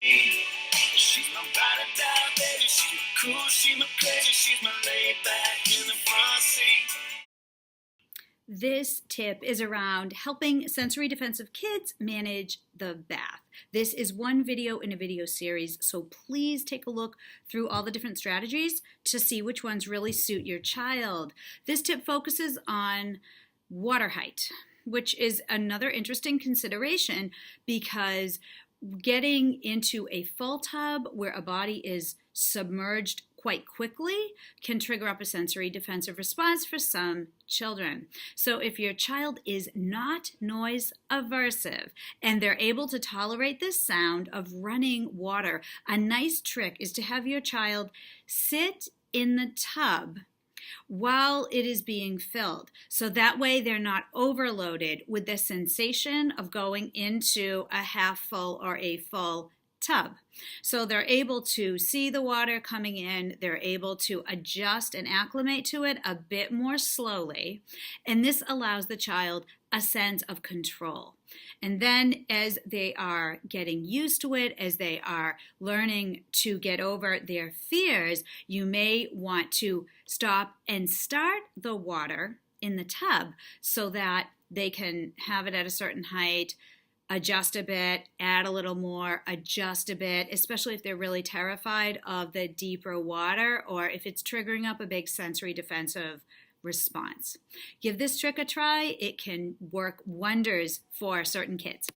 She's my ride or die, baby. She's my cool, she's my crazy, she's my laid back in the front seat. This tip is around helping sensory defensive kids manage the bath. This is one video in a video series, so please take a look through all the different strategies to see which ones really suit your child. This tip focuses on water height, which is another interesting consideration because getting into a full tub where a body is submerged quite quickly can trigger up a sensory defensive response for some children. So if your child is not noise aversive and they're able to tolerate this sound of running water, a nice trick is to have your child sit in the tub while it is being filled. So that way they're not overloaded with the sensation of going into a half full or a full tub. So they're able to see the water coming in, they're able to adjust and acclimate to it a bit more slowly, and this allows the child a sense of control. And then as they are getting used to it, as they are learning to get over their fears, you may want to stop and start the water in the tub so that they can have it at a certain height, adjust a bit, add a little more, adjust a bit, especially if they're really terrified of the deeper water or if it's triggering up a big sensory defensive response. Give this trick a try. It can work wonders for certain kids.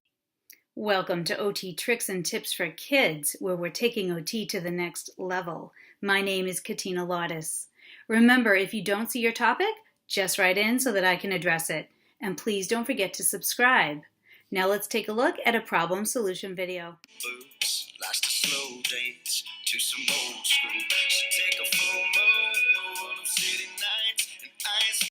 Welcome to OT Tricks and Tips for Kids, where we're taking OT to the next level. My name is Katina Lawtis. Remember, if you don't see your topic, just write in so that I can address it. And please don't forget to subscribe. Now let's take a look at a problem solution video. Boots, likes to slow dance to some old school